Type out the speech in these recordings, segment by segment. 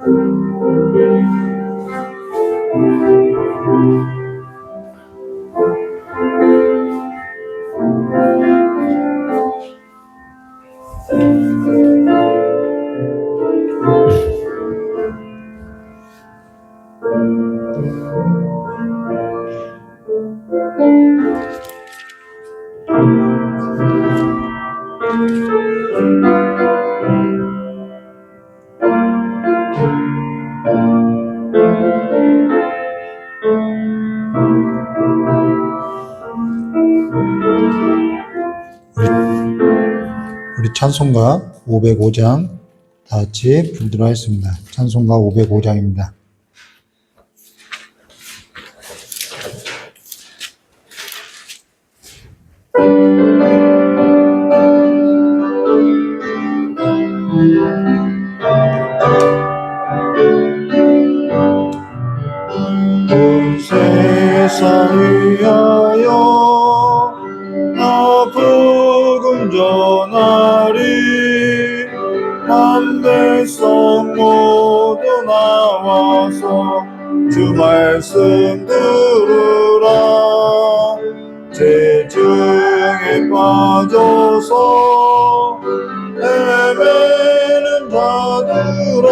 우리 찬송가 505장 다 같이 부르도록 하겠습니다. 찬송가 505장입니다. 온 세상 위하여 나 복음 전하리. 만백성 모두 나와서 주 말씀 들으라. 재증에 빠져서 헤매는 자들아,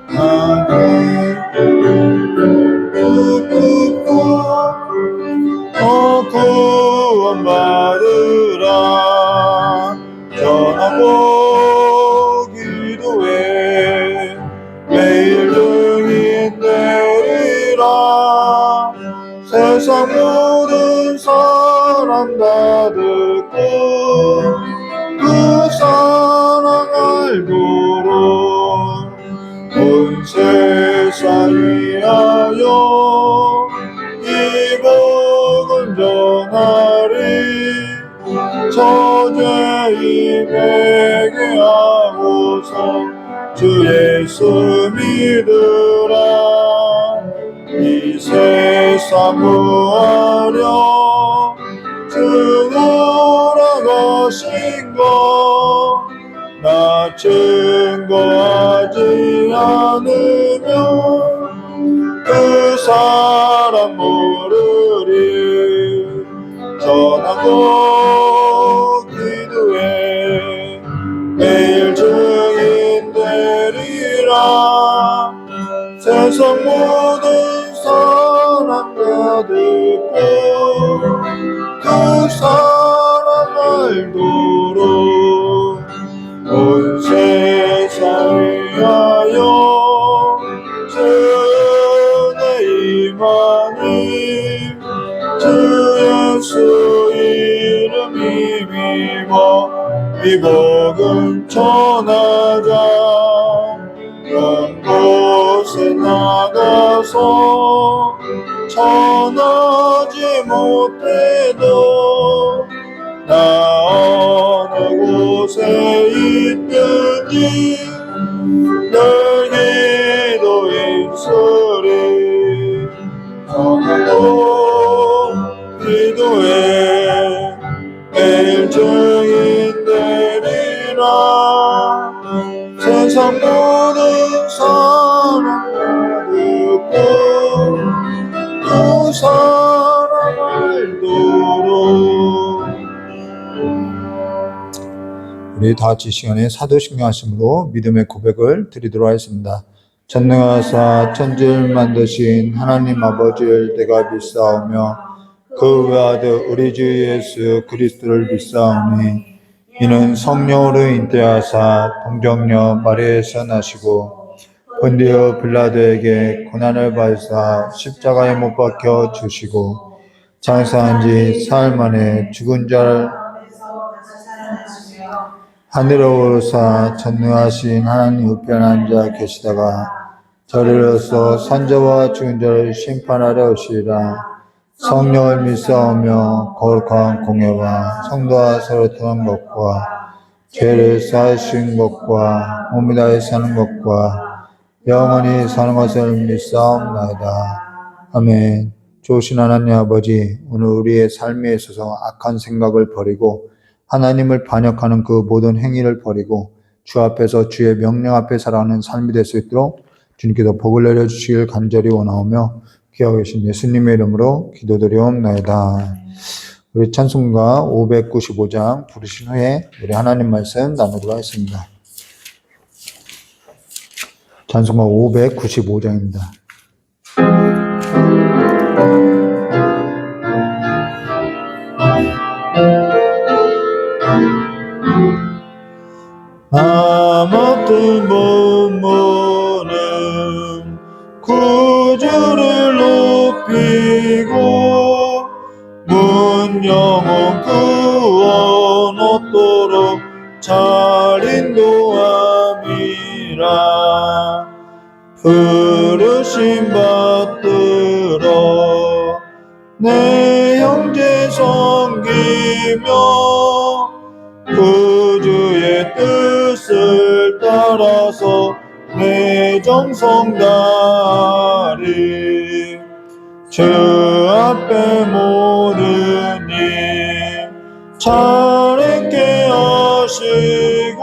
나는 구원받으라. 전하고 기도해 매일 증인 되리라. 세상 모든 사람 다 듣고 그 사랑 알도록 온 세상 위하여 이 복음 전하리. 저죄인 회개하고서 주 예수 믿으라. 이 세상 구하려 주 돌아가신 것 나 증거하지 않으면 그 사람 모르리. 전하고 기도해 매일 증인 되리라. 세상 모든 사람 다 듣고 그 사람 알도록 온 세상 위하여 주의 임하니. 주 예수 이름 힘입어 이 복음 전하자. 먼 곳에 나가서 전하지 못해도 나 어느 곳에 있든지 늘 기도했으리. 전하고 기도해 매일 증인 되리라. 세상 모든 사람 듣고 그 사람 알도록. 우리 다 같이 시간에 사도신경 하심으로 믿음의 고백을 드리도록 하겠습니다. 전능하사 천지를 만드신 하나님 아버지를 내가 믿사오며 그 외아들 우리 주 예수 그리스도를 믿사오니 이는 성령으로 잉태하사 동정녀 마리아에서 나시고 본디오 빌라도에게 고난을 받으사 십자가에 못 박혀 주시고 장사한 지 사흘 만에 죽은 자를 하늘에 오르사 전능하신 하나님 우편 앉아 계시다가 저리로서 산자와 죽은 자를 심판하려 오시리라. 성령을 믿사오며 거룩한 공예와 성도와 서로 통한 것과 죄를 사하신 것과 몸이 다해 사는 것과 영원히 사는 것을 믿사옵나이다. 아멘. 좋으신 하나님 아버지, 오늘 우리의 삶에 있어서 악한 생각을 버리고 하나님을 반역하는 그 모든 행위를 버리고 주 앞에서 주의 명령 앞에 살아가는 삶이 될 수 있도록 주님께서 복을 내려주시길 간절히 원하오며 귀하고 계신 예수님의 이름으로 기도드리옵나이다. 우리 찬송가 595장 부르신 후에 우리 하나님 말씀 나누도록 하겠습니다. 찬송가 595장입니다. 아무튼 본문은 구주를 높이고 문 영혼 구원 얻도록 잘 인도함이라. 부르심 받들어 내 형제 섬기며 구주의 뜻을 따라서 내 정성 다하리. 주 앞에 모든 일 잘했게 하시고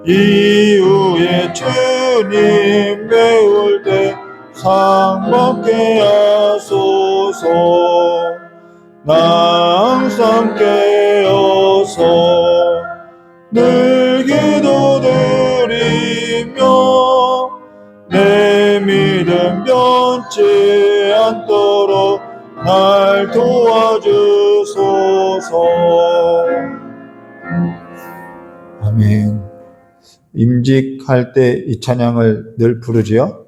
이후에 주님 배울 때 상 받게 하소서. 나 항상 깨어서 늘 기도드리며 내 믿음 변치 않도록 날 도와주소서. 아멘. 임직할 때 이 찬양을 늘 부르지요.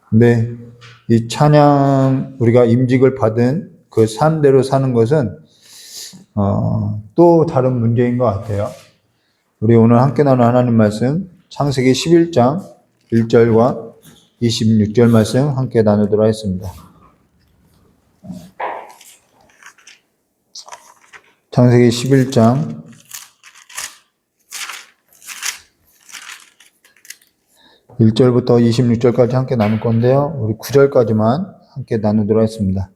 근데 이 찬양, 우리가 임직을 받은 그 삶대로 사는 것은 또 다른 문제인 것 같아요. 우리 오늘 함께 나눈 하나님 말씀 창세기 11장 1절과 26절 말씀 함께 나누도록 하겠습니다. 창세기 11장 1절부터 26절까지 함께 나눌 건데요. 우리 9절까지만 함께 나누도록 하겠습니다.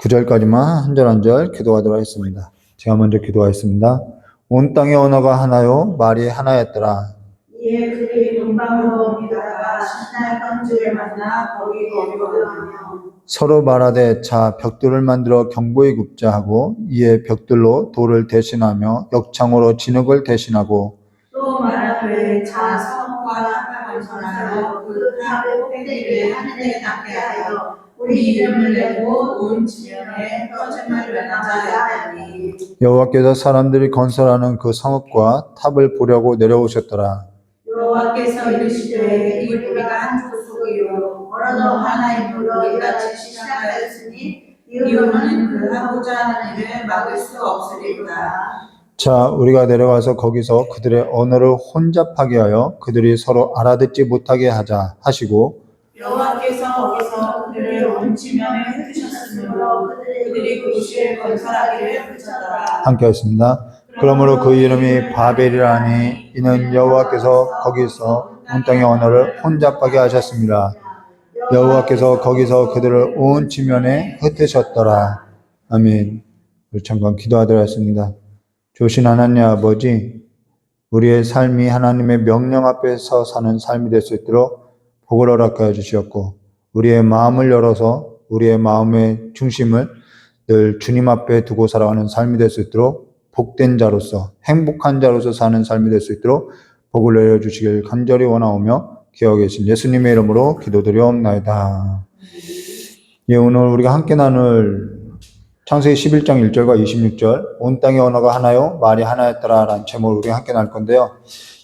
9절까지만 한 절 한 절 기도하도록 하겠습니다. 제가 먼저 기도하겠습니다. 온 땅의 언어가 하나요? 말이 하나였더라. 이에 그들이 동방으로 옮기다가 신나의 건지를 만나 거기 거주하며 서로 말하되 자 벽돌을 만들어 견고히 굽자 하고 이에 벽돌로 돌을 대신하며 역창으로 진흙을 대신하고 또 말하되 자 성과 탑을 건설하여 그 탑의 꼭대기를 하늘에 닿게 하여 우리 이름을 내고 온 지면에 터짐을 면하자 하니. 여호와께서 사람들이 건설하는 그 성읍과 탑을 보려고 내려오셨더라. 여호와께서 이르시되 이 우리가 한 족속이요 어느덧 하나님으로 이같이 시작하였으니 이유는 그 하고자 하는 일을 막을 수 없으리로다. 자 우리가 내려가서 거기서 그들의 언어를 혼잡하게 하여 그들이 서로 알아듣지 못하게 하자 하시고 여호와께서 거기서 그들을 온 지면에 흩으셨으므로 그들이 그 도시를 건설하기를 그쳤더라. 함께 하겠습니다. 그러므로 그 이름이 바벨이라니 이는 여호와께서 거기서 온 땅의 언어를 혼잡하게 하셨습니다. 여호와께서 거기서 그들을 온 지면에 흩으셨더라. 아멘. 우리 잠깐 기도하도록 하겠습니다. 좋으신 하나님 아버지, 우리의 삶이 하나님의 명령 앞에서 사는 삶이 될 수 있도록 복을 허락하여 주시었고 우리의 마음을 열어서 우리의 마음의 중심을 늘 주님 앞에 두고 살아가는 삶이 될 수 있도록 복된 자로서 행복한 자로서 사는 삶이 될 수 있도록 복을 내려주시길 간절히 원하오며 기억하 계신 예수님의 이름으로 기도드리옵나이다. 예, 오늘 우리가 함께 나눌 창세기 11장 1절과 26절 온 땅의 언어가 하나요? 말이 하나였더라 라는 제목을 우리가 함께 나눌 건데요.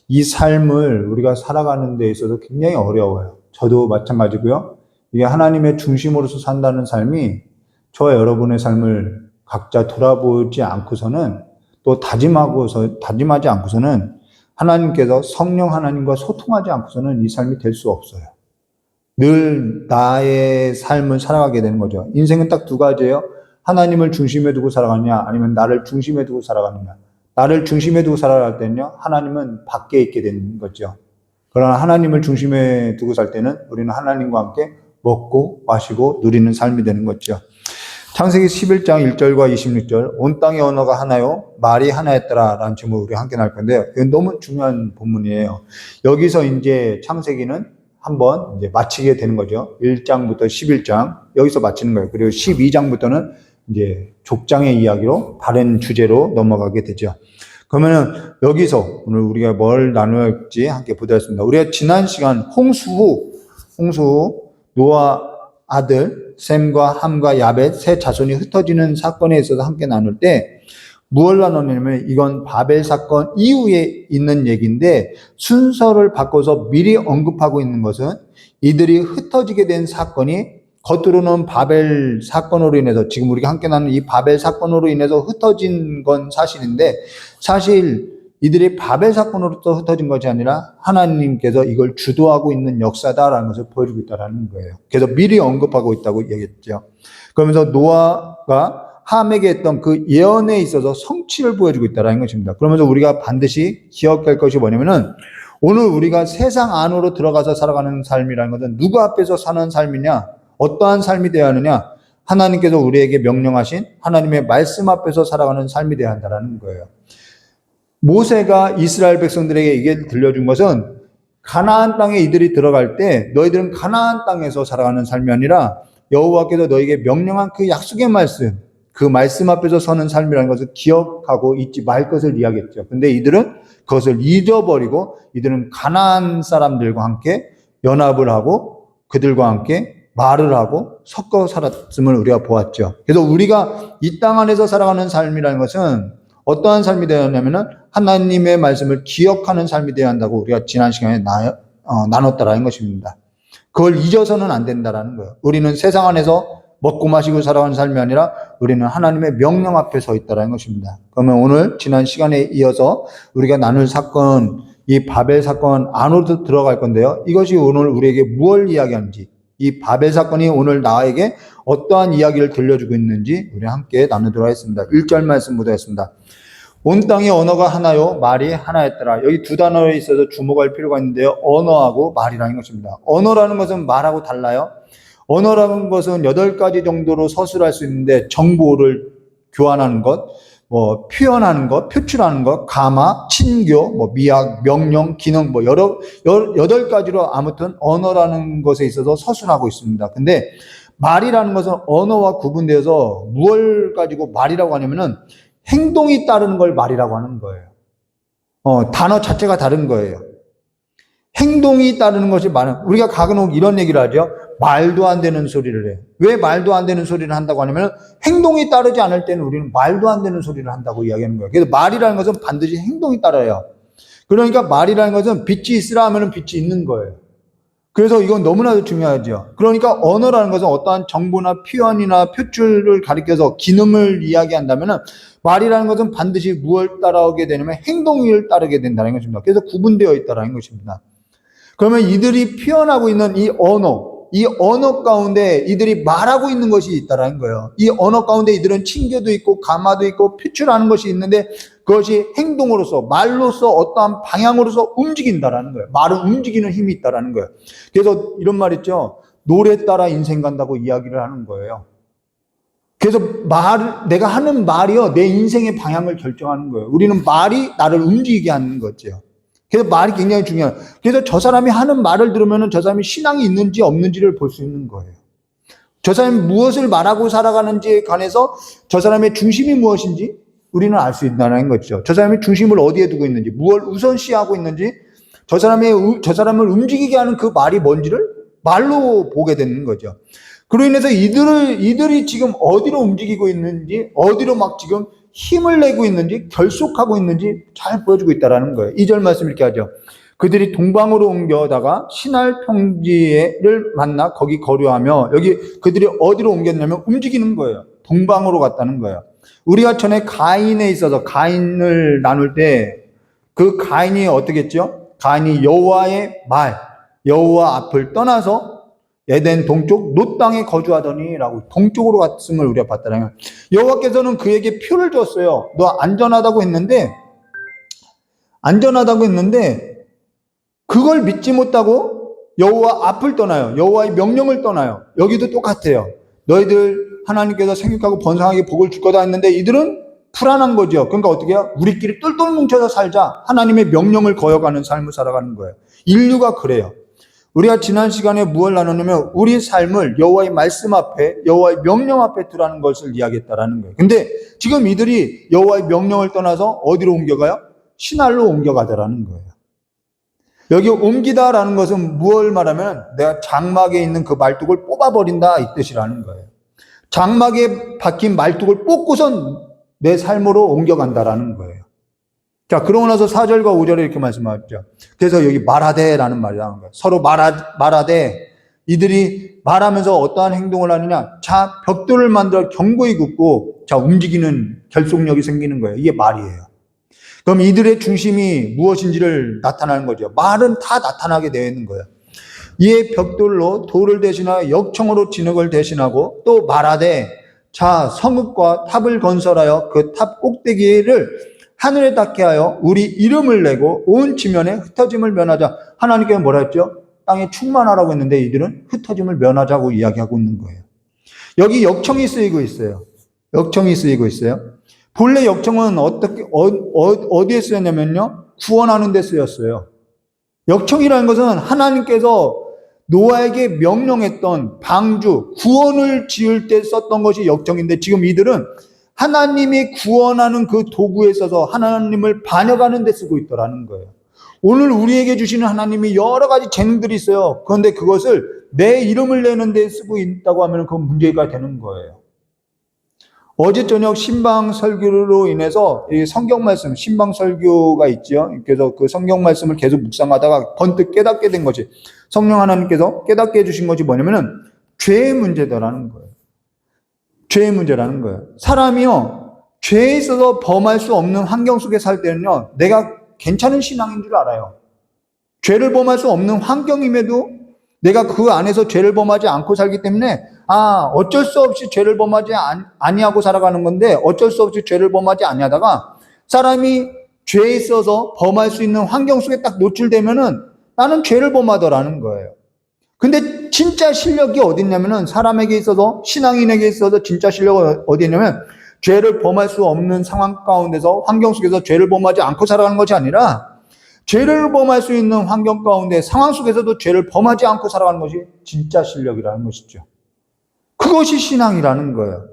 이 삶을 우리가 살아가는 데 있어서 굉장히 어려워요. 저도 마찬가지고요. 이게 하나님의 중심으로서 산다는 삶이 저와 여러분의 삶을 각자 돌아보지 않고서는 또 다짐하지 않고서는 하나님께서 성령 하나님과 소통하지 않고서는 이 삶이 될 수 없어요. 늘 나의 삶을 살아가게 되는 거죠. 인생은 딱 두 가지예요. 하나님을 중심에 두고 살아가느냐 아니면 나를 중심에 두고 살아가느냐. 나를 중심에 두고 살아갈 때는요. 하나님은 밖에 있게 되는 거죠. 그러나 하나님을 중심에 두고 살 때는 우리는 하나님과 함께 먹고 마시고 누리는 삶이 되는 거죠. 창세기 11장 1절과 26절, 온 땅의 언어가 하나요, 말이 하나였더라 라는 제목으로 우리 함께 나눌 건데요. 이건 너무 중요한 본문이에요. 여기서 이제 창세기는 한번 이제 마치게 되는 거죠. 1장부터 11장, 여기서 마치는 거예요. 그리고 12장부터는 이제 족장의 이야기로 다른 주제로 넘어가게 되죠. 그러면은 여기서 오늘 우리가 뭘 나눌지 함께 보도록 하겠습니다. 우리가 지난 시간 홍수 후 노아 아들 셈과 함과 야벳 세 자손이 흩어지는 사건에 있어서 함께 나눌 때 무엇을 나누냐면 이건 바벨 사건 이후에 있는 얘기인데 순서를 바꿔서 미리 언급하고 있는 것은 이들이 흩어지게 된 사건이 겉으로는 바벨 사건으로 인해서 지금 우리가 함께 나누는 이 바벨 사건으로 인해서 흩어진 건 사실인데 사실 이들이 바벨 사건으로부터 흩어진 것이 아니라 하나님께서 이걸 주도하고 있는 역사다라는 것을 보여주고 있다는 거예요. 그래서 미리 언급하고 있다고 얘기했죠. 그러면서 노아가 함에게 했던 그 예언에 있어서 성취를 보여주고 있다는 것입니다. 그러면서 우리가 반드시 기억할 것이 뭐냐면은 오늘 우리가 세상 안으로 들어가서 살아가는 삶이라는 것은 누구 앞에서 사는 삶이냐, 어떠한 삶이 되어야 하느냐, 하나님께서 우리에게 명령하신 하나님의 말씀 앞에서 살아가는 삶이 되어야 한다는 거예요. 모세가 이스라엘 백성들에게 이게 들려준 것은 가나안 땅에 이들이 들어갈 때 너희들은 가나안 땅에서 살아가는 삶이 아니라 여호와께서 너희에게 명령한 그 약속의 말씀, 그 말씀 앞에서 서는 삶이라는 것을 기억하고 잊지 말 것을 이야기했죠. 근데 이들은 그것을 잊어버리고 이들은 가나안 사람들과 함께 연합을 하고 그들과 함께 말을 하고 섞어 살았음을 우리가 보았죠. 그래서 우리가 이 땅 안에서 살아가는 삶이라는 것은 어떠한 삶이 되어야 하냐면은 하나님의 말씀을 기억하는 삶이 되어야 한다고 우리가 지난 시간에 나눴다라는 것입니다. 그걸 잊어서는 안 된다라는 거예요. 우리는 세상 안에서 먹고 마시고 살아가는 삶이 아니라 우리는 하나님의 명령 앞에 서 있다라는 것입니다. 그러면 오늘 지난 시간에 이어서 우리가 나눌 사건, 이 바벨 사건 안으로 들어갈 건데요. 이것이 오늘 우리에게 무엇을 이야기하는지, 이 바벨 사건이 오늘 나에게 어떠한 이야기를 들려주고 있는지 우리 함께 나누도록 하겠습니다. 1절 말씀 보도록 온 땅의 언어가 하나요, 말이 하나였더라. 여기 두 단어에 있어서 주목할 필요가 있는데요. 언어하고 말이라는 것입니다. 언어라는 것은 말하고 달라요. 언어라는 것은 8가지 정도로 서술할 수 있는데 정보를 교환하는 것, 표현하는 것, 표출하는 것, 가마, 친교, 미학, 명령, 기능, 여러 8가지로 아무튼 언어라는 것에 있어서 서술하고 있습니다. 근데 말이라는 것은 언어와 구분되어서 무엇을 가지고 말이라고 하냐면은 행동이 따르는 걸 말이라고 하는 거예요. 단어 자체가 다른 거예요. 행동이 따르는 것이 많은, 우리가 가끔 이런 얘기를 하죠. 말도 안 되는 소리를 해. 왜 말도 안 되는 소리를 한다고 하냐면 행동이 따르지 않을 때는 우리는 말도 안 되는 소리를 한다고 이야기하는 거예요. 그래서 말이라는 것은 반드시 행동이 따라요. 그러니까 말이라는 것은 빛이 있으라 하면 빛이 있는 거예요. 그래서 이건 너무나도 중요하죠. 그러니까 언어라는 것은 어떠한 정보나 표현이나 표출을 가리켜서 기능을 이야기한다면 말이라는 것은 반드시 무엇을 따라오게 되냐면 행동을 따르게 된다는 것입니다. 그래서 구분되어 있다는 것입니다. 그러면 이들이 표현하고 있는 이 언어 가운데 이들이 말하고 있는 것이 있다는 거예요. 이 언어 가운데 이들은 칭교도 있고 가마도 있고 표출하는 것이 있는데 그것이 행동으로서 말로서 어떠한 방향으로서 움직인다라는 거예요. 말은 움직이는 힘이 있다라는 거예요. 그래서 이런 말 있죠. 노래 따라 인생 간다고 이야기를 하는 거예요. 그래서 내가 하는 말이요 내 인생의 방향을 결정하는 거예요. 우리는 말이 나를 움직이게 하는 거죠. 그래서 말이 굉장히 중요해요. 그래서 저 사람이 하는 말을 들으면 저 사람이 신앙이 있는지 없는지를 볼 수 있는 거예요. 저 사람이 무엇을 말하고 살아가는지에 관해서 저 사람의 중심이 무엇인지 우리는 알 수 있다는 거죠. 저 사람이 중심을 어디에 두고 있는지, 무엇을 우선시하고 있는지, 저 사람을 움직이게 하는 그 말이 뭔지를 말로 보게 되는 거죠. 그로 인해서 이들이 지금 어디로 움직이고 있는지, 어디로 막 지금 힘을 내고 있는지, 결속하고 있는지 잘 보여주고 있다는 거예요. 2절 말씀 이렇게 하죠. 그들이 동방으로 옮겨다가 신할 평지를 만나 거기 거류하며, 여기 그들이 어디로 옮겼냐면 움직이는 거예요. 동방으로 갔다는 거예요. 우리가 전에 가인에 있어서 가인을 나눌 때 그 가인이 어떻게 했죠? 가인이 여호와의 말, 여호와 앞을 떠나서 에덴 동쪽 롯 땅에 거주하더니 라고 동쪽으로 갔음을 우리가 봤다는 거예요. 여호와께서는 그에게 표를 줬어요. 너 안전하다고 했는데 그걸 믿지 못하고 여호와 앞을 떠나요. 여호와의 명령을 떠나요. 여기도 똑같아요. 너희들 하나님께서 생육하고 번성하게 복을 줄 거다 했는데 이들은 불안한 거죠. 그러니까 어떻게 해요? 우리끼리 똘똘 뭉쳐서 살자. 하나님의 명령을 거역하는 삶을 살아가는 거예요. 인류가 그래요. 우리가 지난 시간에 무엇을 나눴냐면 우리 삶을 여호와의 말씀 앞에, 여호와의 명령 앞에 두라는 것을 이야기했다라는 거예요. 근데 지금 이들이 여호와의 명령을 떠나서 어디로 옮겨가요? 신할로 옮겨가더라는 거예요. 여기 옮기다라는 것은 무엇을 말하면 내가 장막에 있는 그 말뚝을 뽑아버린다 이 뜻이라는 거예요. 장막에 박힌 말뚝을 뽑고선 내 삶으로 옮겨간다라는 거예요. 자, 그러고 나서 4절과 5절에 이렇게 말씀하죠. 그래서 여기 말하되라는 말이 나오는 거예요. 서로 말하되 이들이 말하면서 어떠한 행동을 하느냐. 자, 벽돌을 만들어 견고히 굽고 자, 움직이는 결속력이 생기는 거예요. 이게 말이에요. 그럼 이들의 중심이 무엇인지를 나타나는 거죠. 말은 다 나타나게 되어 있는 거예요. 이에 벽돌로 돌을 대신하여 역청으로 진흙을 대신하고 또 말하되 자, 성읍과 탑을 건설하여 그 탑 꼭대기를 하늘에 닿게 하여 우리 이름을 내고 온 지면에 흩어짐을 면하자. 하나님께서 뭐라 했죠? 땅에 충만하라고 했는데 이들은 흩어짐을 면하자고 이야기하고 있는 거예요. 여기 역청이 쓰이고 있어요. 역청이 쓰이고 있어요. 본래 역청은 어디에 쓰였냐면요. 구원하는 데 쓰였어요. 역청이라는 것은 하나님께서 노아에게 명령했던 방주, 구원을 지을 때 썼던 것이 역청인데 지금 이들은 하나님이 구원하는 그 도구에 있어서 하나님을 반역하는 데 쓰고 있더라는 거예요. 오늘 우리에게 주시는 하나님이 여러 가지 재능들이 있어요. 그런데 그것을 내 이름을 내는 데 쓰고 있다고 하면 그건 문제가 되는 거예요. 어제 저녁 신방 설교로 인해서 성경 말씀, 신방 설교가 있죠. 그래서 그 성경 말씀을 계속 묵상하다가 번뜩 깨닫게 된 것이 성령 하나님께서 깨닫게 해주신 것이 뭐냐면은 죄의 문제다라는 거예요. 죄의 문제라는 거예요. 사람이요, 죄에 있어서 범할 수 없는 환경 속에 살 때는요, 내가 괜찮은 신앙인 줄 알아요. 죄를 범할 수 없는 환경임에도 내가 그 안에서 죄를 범하지 않고 살기 때문에 어쩔 수 없이 죄를 범하지 아니하고 살아가는 건데 어쩔 수 없이 죄를 범하지 아니하다가 사람이 죄에 있어서 범할 수 있는 환경 속에 딱 노출되면은 나는 죄를 범하더라는 거예요. 근데 진짜 실력이 어디 있냐면은 사람에게 있어서 신앙인에게 있어서 진짜 실력은 어디 있냐면 죄를 범할 수 없는 상황 가운데서 환경 속에서 죄를 범하지 않고 살아가는 것이 아니라 죄를 범할 수 있는 환경 가운데 상황 속에서도 죄를 범하지 않고 살아가는 것이 진짜 실력이라는 것이죠. 그것이 신앙이라는 거예요.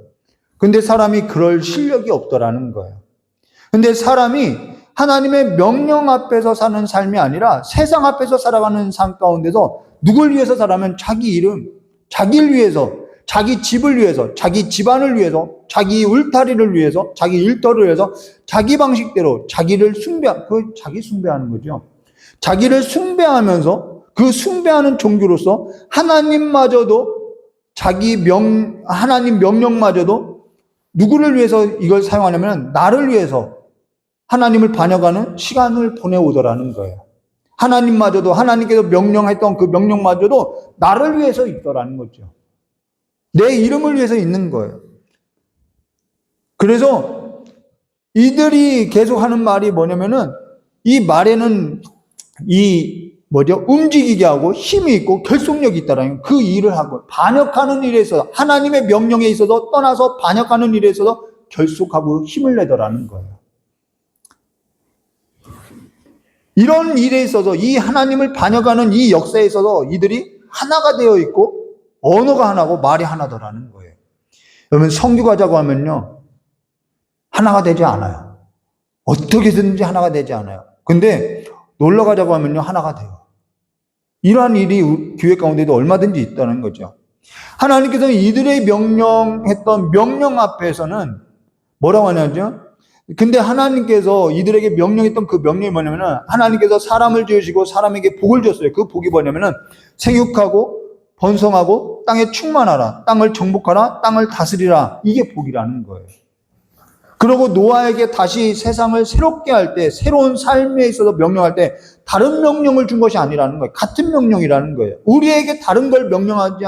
근데 사람이 그럴 실력이 없더라는 거예요. 근데 사람이 하나님의 명령 앞에서 사는 삶이 아니라 세상 앞에서 살아가는 삶 가운데서 누굴 위해서 살아면 자기 이름, 자기를 위해서, 자기 집을 위해서, 자기 집안을 위해서, 자기 울타리를 위해서, 자기 일터를 위해서, 자기 방식대로 자기를 자기 숭배하는 거죠. 자기를 숭배하면서 그 숭배하는 종교로서 하나님마저도 하나님 명령마저도 누구를 위해서 이걸 사용하냐면 나를 위해서 하나님을 반역하는 시간을 보내오더라는 거예요. 하나님마저도 하나님께서 명령했던 그 명령마저도 나를 위해서 있더라는 거죠. 내 이름을 위해서 있는 거예요. 그래서 이들이 계속 하는 말이 뭐냐면은 이 말에는 움직이게 하고 힘이 있고 결속력이 있다라는 그 일을 하고 반역하는 일에 있어서 하나님의 명령에 있어서 떠나서 반역하는 일에 있어서 결속하고 힘을 내더라는 거예요. 이런 일에 있어서 이 하나님을 반역하는 이 역사에 있어서 이들이 하나가 되어 있고 언어가 하나고 말이 하나더라는 거예요. 여러분 성교가자고 하면요 하나가 되지 않아요. 어떻게든지 하나가 되지 않아요. 근데 놀러 가자고 하면요 하나가 돼요. 이러한 일이 교회 가운데도 얼마든지 있다는 거죠. 하나님께서는 이들의 명령했던 명령 앞에서는 뭐라고 하냐죠? 근데 하나님께서 이들에게 명령했던 그 명령이 뭐냐면은 하나님께서 사람을 지으시고 사람에게 복을 줬어요. 그 복이 뭐냐면은 생육하고 번성하고 땅에 충만하라, 땅을 정복하라, 땅을 다스리라. 이게 복이라는 거예요. 그리고 노아에게 다시 세상을 새롭게 할 때, 새로운 삶에 있어서 명령할 때 다른 명령을 준 것이 아니라는 거예요. 같은 명령이라는 거예요. 우리에게 다른 걸 명령한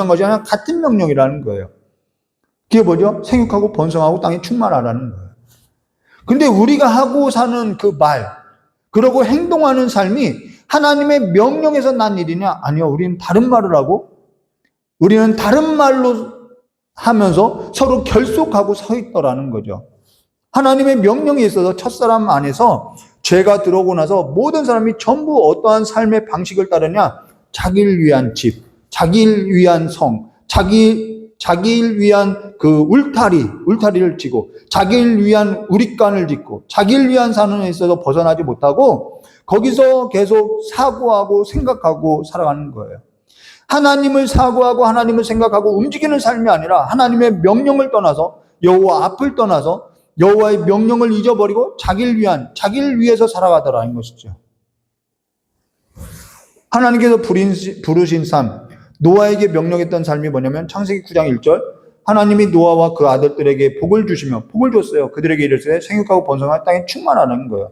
것이 아니라 같은 명령이라는 거예요. 그게 뭐죠? 생육하고 번성하고 땅에 충만하라는 거예요. 근데 우리가 하고 사는 그 말, 그러고 행동하는 삶이 하나님의 명령에서 난 일이냐? 아니요. 우리는 다른 말을 하고 우리는 다른 말로 하면서 서로 결속하고 서 있더라는 거죠. 하나님의 명령에 있어서 첫사람 안에서 죄가 들어오고 나서 모든 사람이 전부 어떠한 삶의 방식을 따르냐? 자기를 위한 집, 자기를 위한 성, 자기를 위한 그 울타리를 치고, 자기를 위한 우릿관을 짓고, 자기를 위한 산에 있어서 벗어나지 못하고, 거기서 계속 사고하고 생각하고 살아가는 거예요. 하나님을 사고하고 하나님을 생각하고 움직이는 삶이 아니라 하나님의 명령을 떠나서, 여호와 앞을 떠나서 여호와의 명령을 잊어버리고 자기를 위해서 살아가더라는 것이죠. 하나님께서 부르신 삶, 노아에게 명령했던 삶이 뭐냐면 창세기 9장 1절, 하나님이 노아와 그 아들들에게 복을 주시며 복을 줬어요. 그들에게 이르시되 생육하고 번성하여 땅에 충만하라는 거예요.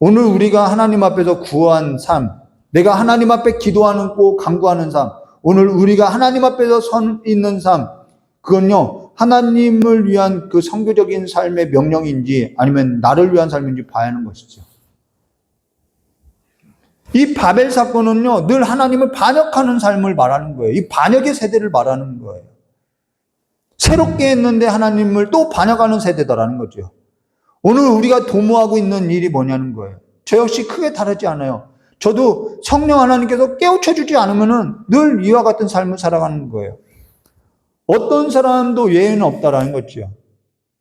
오늘 우리가 하나님 앞에서 구한 삶, 내가 하나님 앞에 기도하고 간구하는 삶, 오늘 우리가 하나님 앞에서 선 있는 삶, 그건요, 하나님을 위한 그 선교적인 삶의 명령인지 아니면 나를 위한 삶인지 봐야 하는 것이죠. 이 바벨 사건은요, 늘 하나님을 반역하는 삶을 말하는 거예요. 이 반역의 세대를 말하는 거예요. 새롭게 했는데 하나님을 또 반역하는 세대다라는 거죠. 오늘 우리가 도모하고 있는 일이 뭐냐는 거예요. 저 역시 크게 다르지 않아요. 저도 성령 하나님께서 깨우쳐주지 않으면은 늘 이와 같은 삶을 살아가는 거예요. 어떤 사람도 예외는 없다라는 거죠.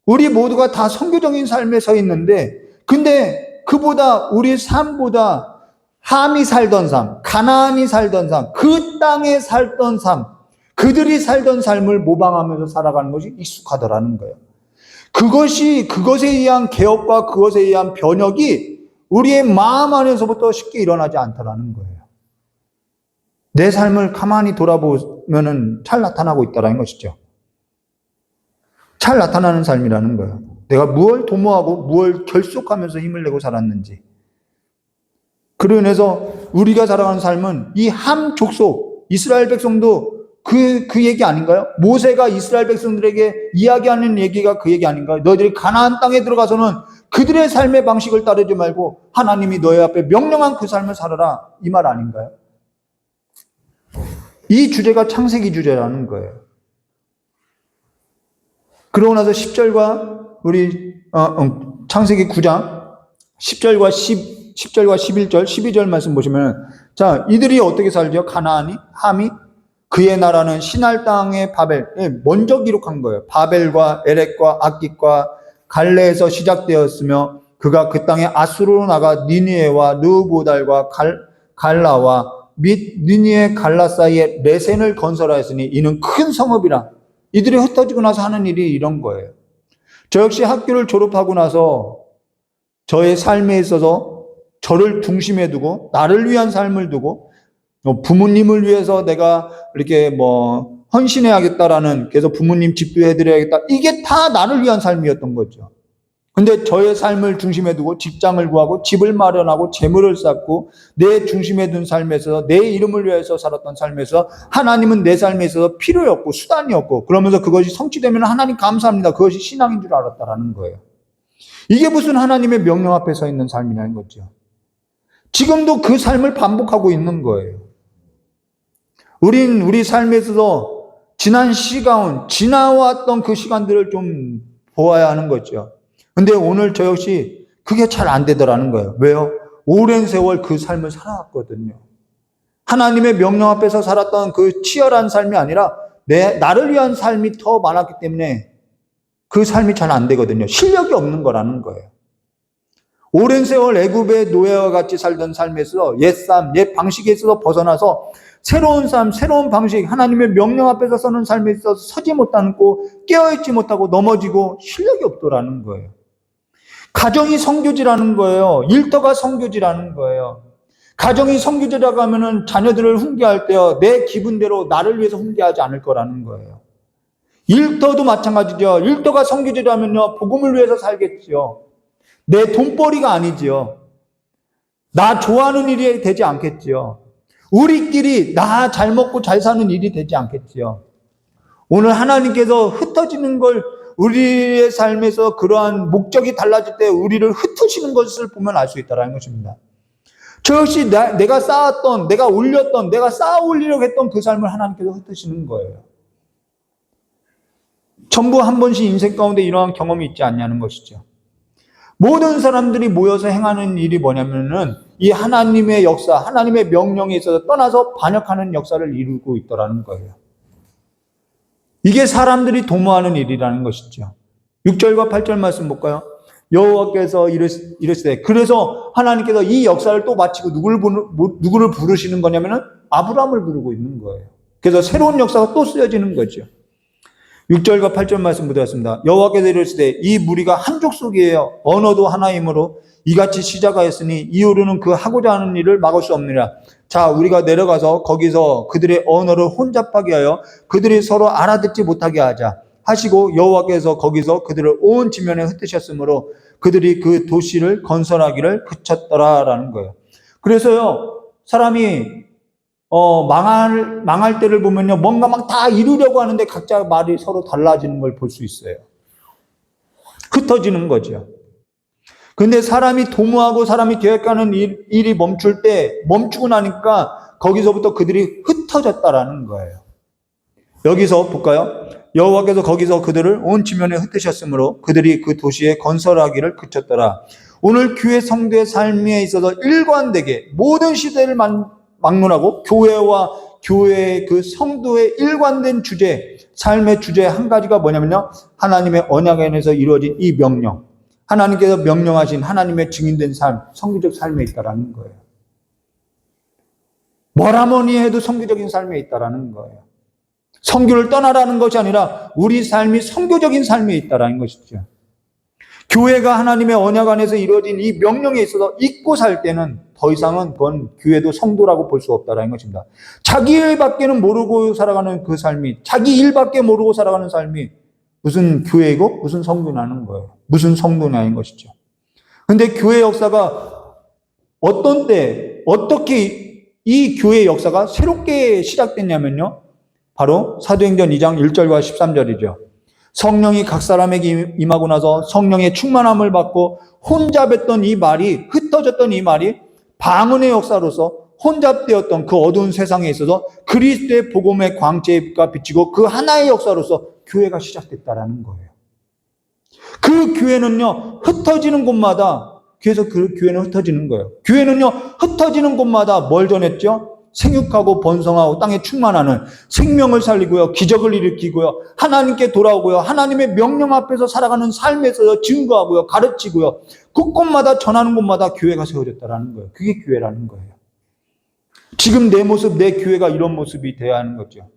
우리 모두가 다 선교적인 삶에 서 있는데, 근데 그보다 우리 삶보다 함이 살던 삶, 가나안이 살던 삶, 그 땅에 살던 삶, 그들이 살던 삶을 모방하면서 살아가는 것이 익숙하더라는 거예요. 그것에 의한 개혁과 그것에 의한 변혁이 우리의 마음 안에서부터 쉽게 일어나지 않더라는 거예요. 내 삶을 가만히 돌아보면은 잘 나타나고 있다는 것이죠. 잘 나타나는 삶이라는 거예요. 내가 무엇을 도모하고 무엇을 결속하면서 힘을 내고 살았는지. 그로 인해서 우리가 살아가는 삶은 이 함 족속, 이스라엘 백성도 그 얘기 아닌가요? 모세가 이스라엘 백성들에게 이야기하는 얘기가 그 얘기 아닌가요? 너희들이 가나안 땅에 들어가서는 그들의 삶의 방식을 따르지 말고 하나님이 너희 앞에 명령한 그 삶을 살아라, 이 말 아닌가요? 이 주제가 창세기 주제라는 거예요. 그러고 나서 10절과 우리 창세기 9장 10절과 11절, 12절 말씀 보시면, 자, 이들이 어떻게 살죠? 가나안이, 함이, 그의 나라는 시날 땅의 바벨, 먼저 기록한 거예요. 바벨과 에렉과 악깃과 갈레에서 시작되었으며, 그가 그 땅에 아수르로 나가 니느웨와 르보달과 갈라와 및 니느웨 갈라 사이에 레센을 건설하였으니 이는 큰 성읍이라. 이들이 흩어지고 나서 하는 일이 이런 거예요. 저 역시 학교를 졸업하고 나서 저의 삶에 있어서 저를 중심에 두고 나를 위한 삶을 두고 부모님을 위해서 내가 이렇게 헌신해야겠다라는, 그래서 부모님 집도 해드려야겠다, 이게 다 나를 위한 삶이었던 거죠. 근데 저의 삶을 중심에 두고 직장을 구하고 집을 마련하고 재물을 쌓고 내 중심에 둔 삶에서 내 이름을 위해서 살았던 삶에서 하나님은 내 삶에 있어서 필요였고 수단이었고, 그러면서 그것이 성취되면 하나님 감사합니다, 그것이 신앙인 줄 알았다라는 거예요. 이게 무슨 하나님의 명령 앞에 서 있는 삶이냐는 거죠. 지금도 그 삶을 반복하고 있는 거예요. 우리 삶에 있어서 지나왔던 그 시간들을 좀 보아야 하는 거죠. 근데 오늘 저 역시 그게 잘 안 되더라는 거예요. 왜요? 오랜 세월 그 삶을 살아왔거든요. 하나님의 명령 앞에서 살았던 그 치열한 삶이 아니라 나를 위한 삶이 더 많았기 때문에 그 삶이 잘 안 되거든요. 실력이 없는 거라는 거예요. 오랜 세월 애굽의 노예와 같이 살던 삶에서 옛 방식에 있어서 벗어나서 새로운 삶, 새로운 방식, 하나님의 명령 앞에서 서는 삶에 있어서 서지 못하고 깨어있지 못하고 넘어지고 실력이 없더라는 거예요. 가정이 성교지라는 거예요. 일터가 성교지라는 거예요. 가정이 성교지라고 하면은 자녀들을 훈계할 때요, 내 기분대로 나를 위해서 훈계하지 않을 거라는 거예요. 일터도 마찬가지죠. 일터가 성교지라면요, 복음을 위해서 살겠죠. 내 돈벌이가 아니지요. 나 좋아하는 일이 되지 않겠지요. 우리끼리 나 잘 먹고 잘 사는 일이 되지 않겠지요. 오늘 하나님께서 흩어지는 걸, 우리의 삶에서 그러한 목적이 달라질 때 우리를 흩으시는 것을 보면 알 수 있다는 것입니다. 저 역시 내가 쌓았던, 내가 올렸던, 내가 쌓아 올리려고 했던 그 삶을 하나님께서 흩으시는 거예요. 전부 한 번씩 인생 가운데 이러한 경험이 있지 않냐는 것이죠. 모든 사람들이 모여서 행하는 일이 뭐냐면은 이 하나님의 역사, 하나님의 명령에 있어서 떠나서 반역하는 역사를 이루고 있더라는 거예요. 이게 사람들이 도모하는 일이라는 것이죠. 6절과 8절 말씀 볼까요? 여호와께서 이르시되, 그래서 하나님께서 이 역사를 또 마치고 누구를 부르시는 거냐면은 아브라함을 부르고 있는 거예요. 그래서 새로운 역사가 또 쓰여지는 거죠. 6절과 8절 말씀 보겠습니다. 여호와께서 이르시되, 이 무리가 한 족속이에요. 언어도 하나이므로 이같이 시작하였으니 이후로는 그 하고자 하는 일을 막을 수 없느니라. 자, 우리가 내려가서 거기서 그들의 언어를 혼잡하게 하여 그들이 서로 알아듣지 못하게 하자 하시고, 여호와께서 거기서 그들을 온 지면에 흩으셨으므로 그들이 그 도시를 건설하기를 그쳤더라라는 거예요. 그래서요, 사람이 망할 때를 보면요, 뭔가 막 다 이루려고 하는데 각자 말이 서로 달라지는 걸 볼 수 있어요. 흩어지는 거죠. 근데 사람이 도모하고 사람이 계획하는 일이 멈출 때, 멈추고 나니까 거기서부터 그들이 흩어졌다라는 거예요. 여기서 볼까요? 여호와께서 거기서 그들을 온 지면에 흩으셨으므로 그들이 그 도시에 건설하기를 그쳤더라. 오늘 교회 성도의 삶에 있어서 일관되게 모든 시대를 막론하고 교회와 교회의 그 성도의 일관된 주제, 삶의 주제 한 가지가 뭐냐면요, 하나님의 언약 안에서 이루어진 이 명령, 하나님께서 명령하신 하나님의 증인된 삶, 성교적 삶에 있다라는 거예요. 뭐라 뭐니 해도 성교적인 삶에 있다라는 거예요. 성교를 떠나라는 것이 아니라 우리 삶이 성교적인 삶에 있다라는 것이죠. 교회가 하나님의 언약 안에서 이루어진 이 명령에 있어서 잊고 살 때는 더 이상은 그건 교회도 성도라고 볼 수 없다라는 것입니다. 자기 일밖에는 모르고 살아가는 그 삶이, 자기 일밖에 모르고 살아가는 삶이 무슨 교회이고 무슨 성도냐는 거예요. 무슨 성도냐는 것이죠. 근데 교회 역사가 어떤 때, 어떻게 이 교회 역사가 새롭게 시작됐냐면요, 바로 사도행전 2장 1절과 13절이죠. 성령이 각 사람에게 임하고 나서 성령의 충만함을 받고 혼잡했던 이 말이, 흩어졌던 이 말이 방언의 역사로서 혼잡되었던 그 어두운 세상에 있어서 그리스도의 복음의 광채가 비치고 그 하나의 역사로서 교회가 시작됐다라는 거예요. 그 교회는요, 흩어지는 곳마다, 그래서 그 교회는 흩어지는 거예요. 교회는요, 흩어지는 곳마다 뭘 전했죠? 생육하고 번성하고 땅에 충만하는 생명을 살리고요, 기적을 일으키고요, 하나님께 돌아오고요, 하나님의 명령 앞에서 살아가는 삶에서 증거하고요, 가르치고요, 곳곳마다 전하는 곳마다 교회가 세워졌다라는 거예요. 그게 교회라는 거예요. 지금 내 모습, 내 교회가 이런 모습이 돼야 하는 거죠.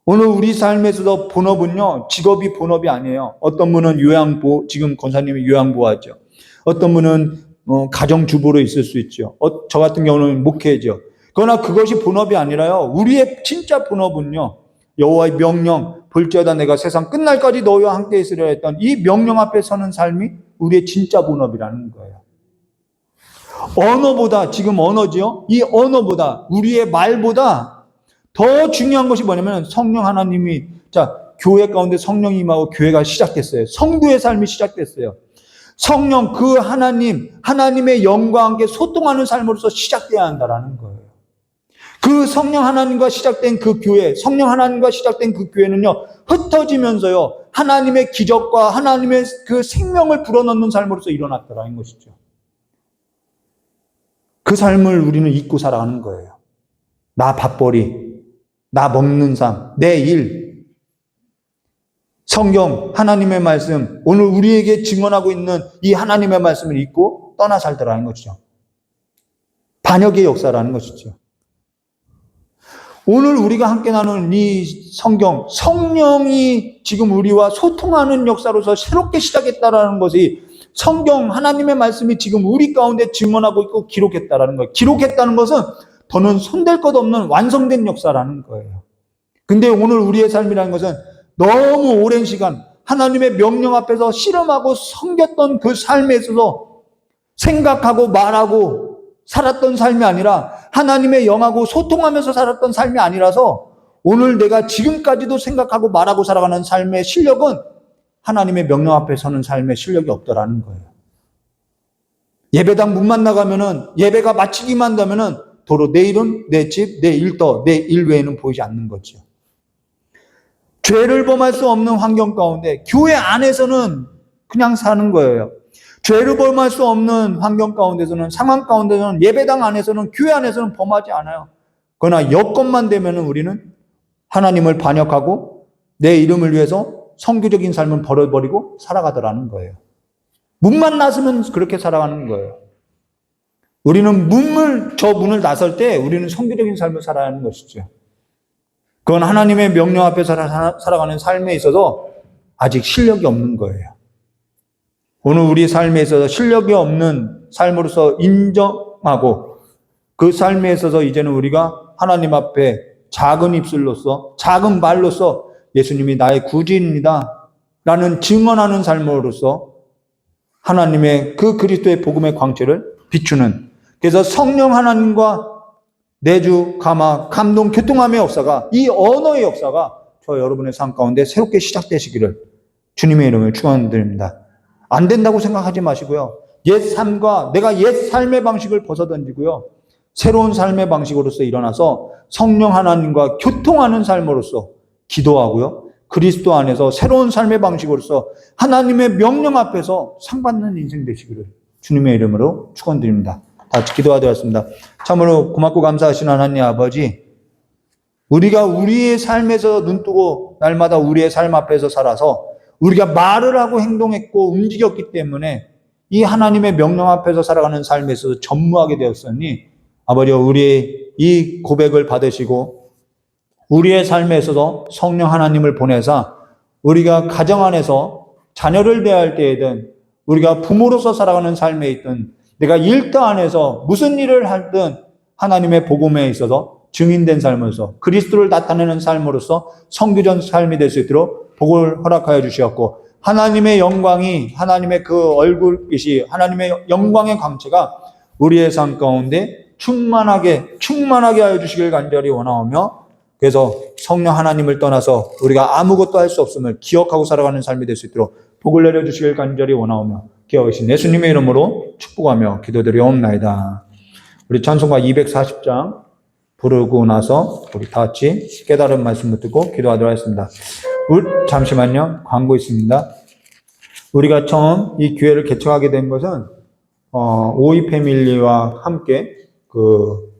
오늘 우리 삶에서도 본업은요, 직업이 본업이 아니에요. 어떤 분은 요양보, 지금 권사님이 요양보하죠. 어떤 분은 가정주부로 있을 수 있죠. 저 같은 경우는 목회죠. 그러나 그것이 본업이 아니라요, 우리의 진짜 본업은요, 여호와의 명령, 볼지어다 내가 세상 끝날까지 너희와 함께 있으려 했던 이 명령 앞에 서는 삶이 우리의 진짜 본업이라는 거예요. 언어보다, 지금 언어지요? 이 언어보다, 우리의 말보다 더 중요한 것이 뭐냐면 성령 하나님이, 자, 교회 가운데 성령이 임하고 교회가 시작됐어요. 성도의 삶이 시작됐어요. 성령, 그 하나님, 하나님의 영과 함께 소통하는 삶으로서 시작돼야 한다라는 거예요. 그 성령 하나님과 시작된 그 교회, 성령 하나님과 시작된 그 교회는요, 흩어지면서요, 하나님의 기적과 하나님의 그 생명을 불어넣는 삶으로서 일어났다라는 것이죠. 그 삶을 우리는 잊고 살아가는 거예요. 나 밥벌이, 나 먹는 삶, 내 일. 성경, 하나님의 말씀, 오늘 우리에게 증언하고 있는 이 하나님의 말씀을 잊고 떠나 살더라는 것이죠. 반역의 역사라는 것이죠. 오늘 우리가 함께 나누는 이 성경, 성령이 지금 우리와 소통하는 역사로서 새롭게 시작했다라는 것이, 성경, 하나님의 말씀이 지금 우리 가운데 증언하고 있고 기록했다라는 거예요. 기록했다는 것은 더는 손댈 것 없는 완성된 역사라는 거예요. 근데 오늘 우리의 삶이라는 것은 너무 오랜 시간 하나님의 명령 앞에서 씨름하고 섬겼던 그 삶에 있어서 생각하고 말하고 살았던 삶이 아니라 하나님의 영하고 소통하면서 살았던 삶이 아니라서 오늘 내가 지금까지도 생각하고 말하고 살아가는 삶의 실력은 하나님의 명령 앞에 서는 삶의 실력이 없더라는 거예요. 예배당 문만 나가면은, 예배가 마치기만 한다면은 도로 내 일은, 내 집, 내 일터, 내 일 외에는 보이지 않는 거죠. 죄를 범할 수 없는 환경 가운데 교회 안에서는 그냥 사는 거예요. 죄를 범할 수 없는 환경 가운데서는, 상황 가운데서는, 예배당 안에서는, 교회 안에서는 범하지 않아요. 그러나 여건만 되면 우리는 하나님을 반역하고 내 이름을 위해서 성교적인 삶을 버려버리고 살아가더라는 거예요. 문만 나서면 그렇게 살아가는 거예요. 우리는 저 문을 나설 때 우리는 성교적인 삶을 살아야 하는 것이죠. 그건 하나님의 명령 앞에 살아가는 삶에 있어서 아직 실력이 없는 거예요. 오늘 우리 삶에 있어서 실력이 없는 삶으로서 인정하고 그 삶에 있어서 이제는 우리가 하나님 앞에 작은 입술로서, 작은 말로서 예수님이 나의 구주입니다 라는 증언하는 삶으로서 하나님의 그 그리스도의 복음의 광채를 비추는, 그래서 성령 하나님과 내주, 감화, 감동, 교통함의 역사가, 이 언어의 역사가 저 여러분의 삶 가운데 새롭게 시작되시기를 주님의 이름을 축원드립니다. 안 된다고 생각하지 마시고요. 옛 삶과 내가 옛 삶의 방식을 벗어던지고요. 새로운 삶의 방식으로서 일어나서 성령 하나님과 교통하는 삶으로서 기도하고요. 그리스도 안에서 새로운 삶의 방식으로서 하나님의 명령 앞에서 상받는 인생 되시기를 주님의 이름으로 축원드립니다. 다 같이 기도하되었습니다. 참으로 고맙고 감사하신 하나님 아버지, 우리가 우리의 삶에서 눈뜨고 날마다 우리의 삶 앞에서 살아서 우리가 말을 하고 행동했고 움직였기 때문에 이 하나님의 명령 앞에서 살아가는 삶에 있어서 전무하게 되었으니 아버지, 우리의 이 고백을 받으시고 우리의 삶에 있어서 성령 하나님을 보내사 우리가 가정 안에서 자녀를 대할 때에든 우리가 부모로서 살아가는 삶에 있든 내가 일터 안에서 무슨 일을 하든 하나님의 복음에 있어서 증인된 삶으로서 그리스도를 나타내는 삶으로서 성교전 삶이 될 수 있도록 복을 허락하여 주시었고, 하나님의 영광이, 하나님의 그 얼굴빛이, 하나님의 영광의 광채가 우리의 삶 가운데 충만하게 하여 주시길 간절히 원하오며, 그래서 성령 하나님을 떠나서 우리가 아무것도 할 수 없음을 기억하고 살아가는 삶이 될 수 있도록 복을 내려주시길 간절히 원하오며 기억하신 예수님의 이름으로 축복하며 기도드리옵나이다. 우리 찬송가 240장 부르고 나서 우리 다 같이 깨달은 말씀을 듣고 기도하도록 하겠습니다. 잠시만요. 광고 있습니다. 우리가 처음 이 교회를 개척하게 된 것은 오이 패밀리와 함께 그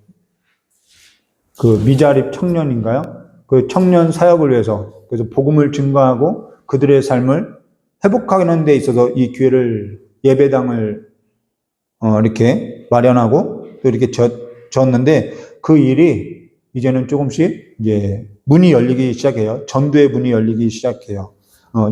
미자립 청년인가요? 그 청년 사역을 위해서, 그래서 복음을 증거하고 그들의 삶을 회복하는 데 있어서 이 교회를, 예배당을 이렇게 마련하고 또 이렇게 졌는데, 그 일이 이제는 조금씩 이제 문이 열리기 시작해요. 전도의 문이 열리기 시작해요.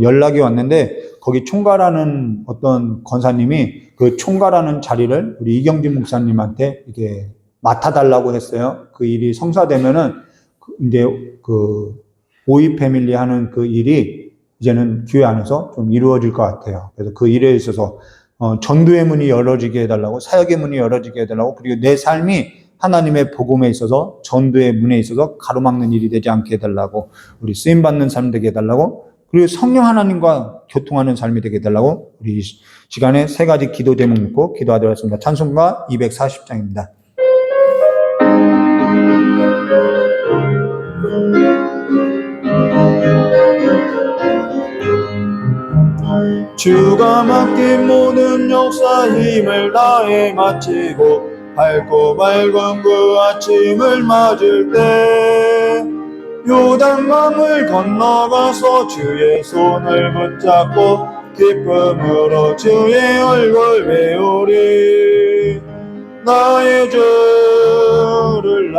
연락이 왔는데 거기 총괄하는 어떤 권사님이 그 총괄하는 자리를 우리 이경진 목사님한테 이게 맡아달라고 했어요. 그 일이 성사되면은 이제 그 오이 패밀리 하는 그 일이 이제는 교회 안에서 좀 이루어질 것 같아요. 그래서 그 일에 있어서 전도의 문이 열어지게 해달라고, 사역의 문이 열어지게 해달라고, 그리고 내 삶이 하나님의 복음에 있어서, 전도의 문에 있어서 가로막는 일이 되지 않게 해달라고, 우리 쓰임받는 삶 되게 해달라고, 그리고 성령 하나님과 교통하는 삶이 되게 해달라고, 우리 시간에 세 가지 기도 제목 놓고 기도하도록 하겠습니다. 찬송가 240장입니다. 주가 맡긴 모든 역사 힘을 다해 마치고 밝고 밝은 그 아침을 맞을 때 요단강을 건너가서 주의 손을 붙잡고 기쁨으로 주의 얼굴 배우리. 나의 주를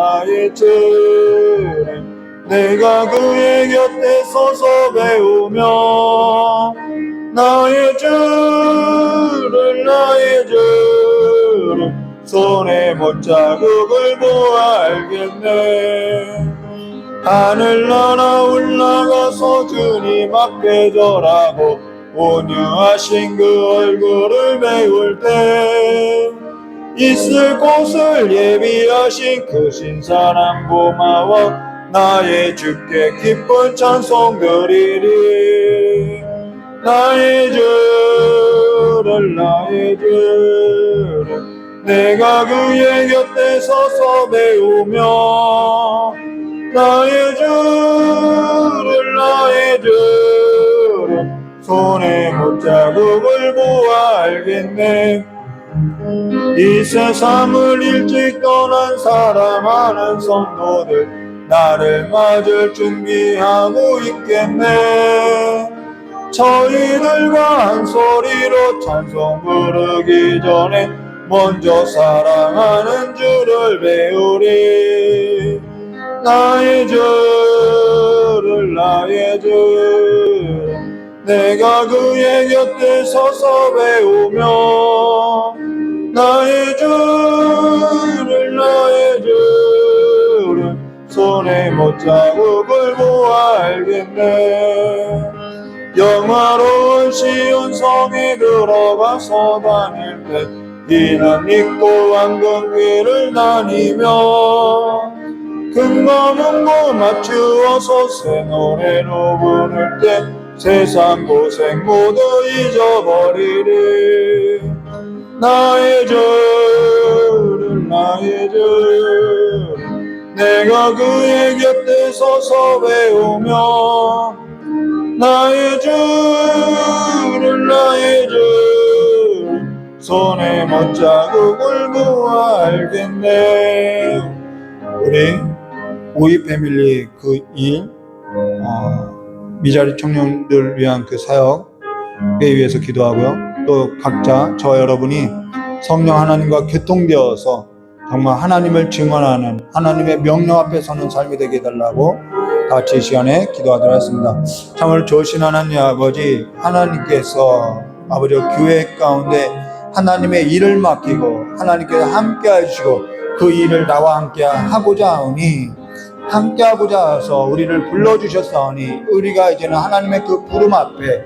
내가 그의 곁에 서서 배우며 나의 주를 손에 못 자국을 보아 알겠네. 하늘 날아 올라가서 주님 앞에 절하고 온유하신 그 얼굴을 배울 때 있을 곳을 예비하신 크신 사랑 고마워 나의 주께 기쁜 찬송 드리리. 나의 주를 내가 그의 곁에 서서 배우며 나의 주를 알겠네. 이 세상을 일찍 떠난 사랑하는 성도들 나를 맞을 준비하고 있겠네. 저희들과 한 소리로 찬송 부르기 전에 먼저 사랑하는 주를 배우리. 나의 주를 나의 주 내가 그의 곁에 서서 배우며 나의 주를 손에 못자국을 보아 알겠네. 영화로운 시온 성에 들어가서 다닐 때 이는 입고 왕궁길을 다니며 금과 문고 맞추어서 새 노래로 부를 때 세상 고생 모두 잊어버리리. 나의 주를 나의 주 내가 그의 곁에 서서 배우며 나의 주를 손에 못자국을 보아 알겠네. 우리 오이 패밀리 그 일 미자리 청년들 위한 그 사역에 위해서 기도하고요. 또 각자 저 여러분이 성령 하나님과 교통되어서 정말 하나님을 증언하는 하나님의 명령 앞에 서는 삶이 되게 해달라고 다 같이 이 시간에 기도하도록 하겠습니다. 참으로 좋으신 하나님 아버지, 하나님께서 아버지 교회 가운데 하나님의 일을 맡기고 하나님께서 함께 해주시고 그 일을 나와 함께 하고자 하오니 함께 하고자 해서 우리를 불러주셨사오니 우리가 이제는 하나님의 그 부름 앞에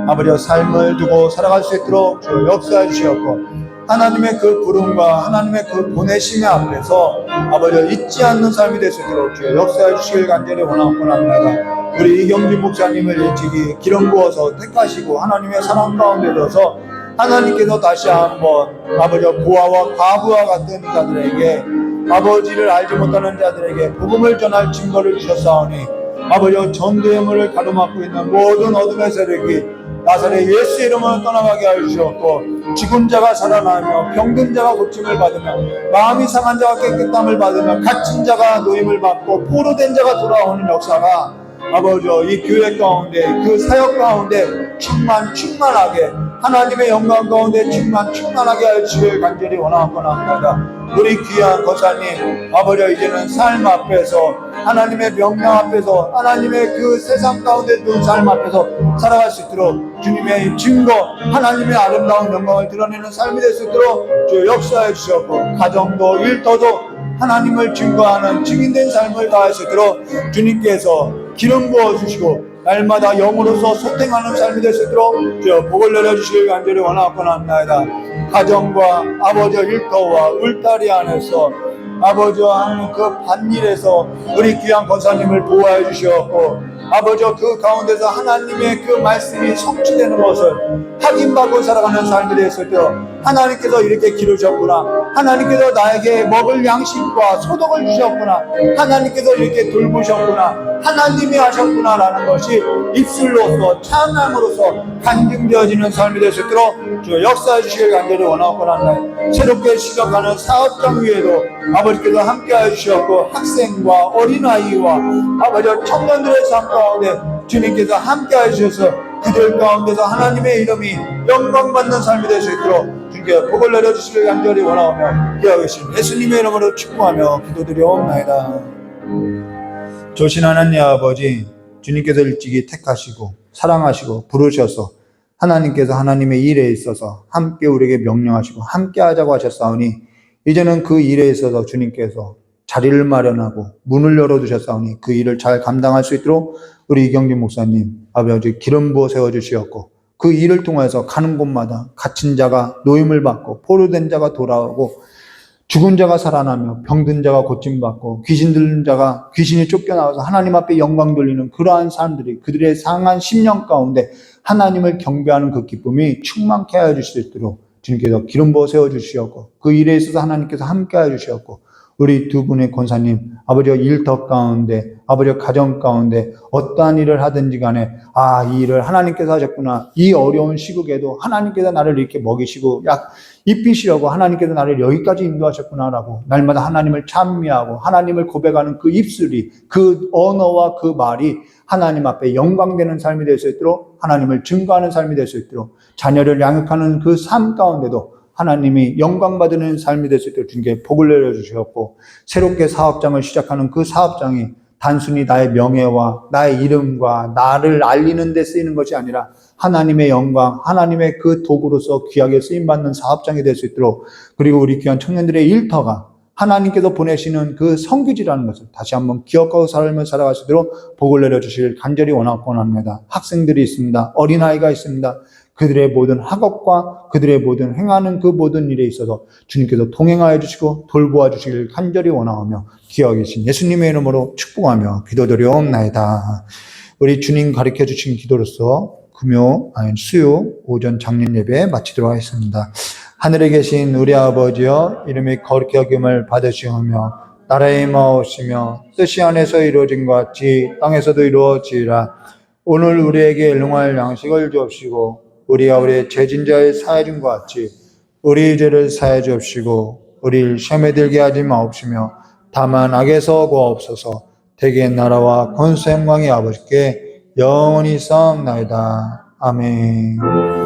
아버지의 삶을 두고 살아갈 수 있도록 주 역사해 주시었고 하나님의 그 부름과 하나님의 그 보내심의 앞에서 아버지 잊지 않는 삶이 될 수 있도록 주 역사해 주시길 간절히 원하옵나이다. 우리 이경진 목사님을 일찍이 기름 부어서 택하시고 하나님의 사랑 가운데 둬서 하나님께서 다시 한번 아버지 고아와 과부와 같은 자들에게 아버지를 알지 못하는 자들에게 복음을 전할 증거를 주셨사오니 아버지 전도의 문을 가로막고 있는 모든 어둠의 세력이 나사렛 예수 이름으로 떠나가게 하여 주셨고 죽은 자가 살아나며 병든 자가 고침을 받으며 마음이 상한 자가 깨끗함을 받으며 갇힌 자가 노임을 받고 포로된 자가 돌아오는 역사가 아버지 이 교회 가운데 그 사역 가운데 충만하게 하나님의 영광 가운데 충만하게 하여 주시길 간절히 원하옵나이다. 우리 귀한 거사님 아버지 이제는 삶 앞에서 하나님의 명령 앞에서 하나님의 그 세상 가운데 둔 삶 앞에서 살아갈 수 있도록 주님의 증거 하나님의 아름다운 영광을 드러내는 삶이 될 수 있도록 주 역사해 주셨고 가정도 일터도 하나님을 증거하는 증인된 삶을 다할 수 있도록 주님께서 기름 부어주시고 날마다 영으로서 소탱하는 삶이 될 수 있도록 복을 내려주시길 간절히 원하옵나이다. 가정과 아버지 일터와 울타리 안에서 아버지와 하는 그 반일에서 우리 귀한 권사님을 보호해 주시었고 아버지 그 가운데서 하나님의 그 말씀이 성취되는 것을 확인받고 살아가는 삶이 되었을 때 하나님께서 이렇게 기르셨구나, 하나님께서 나에게 먹을 양식과 소득을 주셨구나, 하나님께서 이렇게 돌보셨구나, 하나님이 하셨구나 라는 것이 입술로서 찬양으로서 간증되어지는 삶이 될 수 있도록 주 역사해 주시길 간절히 원하옵나이다. 새롭게 시작하는 사업장 위에도 아버지께서 함께해 주셨고 학생과 어린아이와 아버지 청년들의 삶 가운데 주님께서 함께해 주셔서 그들 가운데서 하나님의 이름이 영광받는 삶이 될 수 있도록 주님께 복을 내려주시길 간절히 원하오며 기도하겠습니다. 예수님의 이름으로 축복하며 기도드리옵나이다. 조신 하나님 아버지, 주님께서 일찍이 택하시고 사랑하시고 부르셔서 하나님께서 하나님의 일에 있어서 함께 우리에게 명령하시고 함께 하자고 하셨사오니 이제는 그 일에 있어서 주님께서 자리를 마련하고 문을 열어두셨사오니 그 일을 잘 감당할 수 있도록 우리 이경진 목사님 아버지 기름 부어 세워주시었고 그 일을 통해서 가는 곳마다 갇힌 자가 노임을 받고 포로된 자가 돌아오고 죽은 자가 살아나며 병든 자가 고침받고 귀신 들린 자가 귀신이 쫓겨나와서 하나님 앞에 영광 돌리는 그러한 사람들이 그들의 상한 심령 가운데 하나님을 경배하는 그 기쁨이 충만케 하여 주실 수 있도록 주님께서 기름 부어 세워주시었고 그 일에 있어서 하나님께서 함께 하여 주시었고 우리 두 분의 권사님, 아버지와 일터 가운데, 아버지와 가정 가운데 어떠한 일을 하든지 간에 이 일을 하나님께서 하셨구나. 이 어려운 시국에도 하나님께서 나를 이렇게 먹이시고 입히시려고 하나님께서 나를 여기까지 인도하셨구나라고 날마다 하나님을 찬미하고 하나님을 고백하는 그 입술이, 그 언어와 그 말이 하나님 앞에 영광되는 삶이 될 수 있도록, 하나님을 증거하는 삶이 될 수 있도록, 자녀를 양육하는 그 삶 가운데도 하나님이 영광 받는 삶이 될 수 있도록 주님께 복을 내려주셨고, 새롭게 사업장을 시작하는 그 사업장이 단순히 나의 명예와 나의 이름과 나를 알리는 데 쓰이는 것이 아니라 하나님의 영광, 하나님의 그 도구로서 귀하게 쓰임받는 사업장이 될 수 있도록, 그리고 우리 귀한 청년들의 일터가 하나님께서 보내시는 그 선교지라는 것을 다시 한번 기억하고 삶을 살아갈 수 있도록 복을 내려주시길 간절히 원합니다. 학생들이 있습니다. 어린아이가 있습니다. 그들의 모든 학업과 그들의 모든 행하는 그 모든 일에 있어서 주님께서 동행하여 주시고 돌보아 주시길 간절히 원하오며 기억하 계신 예수님의 이름으로 축복하며 기도드리옵나이다. 우리 주님 가르쳐 주신 기도로서 수요 오전 장례 예배 마치도록 하겠습니다. 하늘에 계신 우리 아버지여, 이름이 거룩히 여김을 받으시오며 나라의 임하옵시며 뜻이 안에서 이루어진 것 같이 땅에서도 이루어지리라. 오늘 우리에게 일용할 양식을 주옵시고 우리가 우리의 죄진자를 사하여 준 것 같이 우리 죄를 사하여 주옵시고 우리를 시험에 들게 하지 마옵시며 다만 악에서 구하옵소서. 대개 나라와 권세 영광이 아버지께 영원히 쌓옵나이다. 아멘.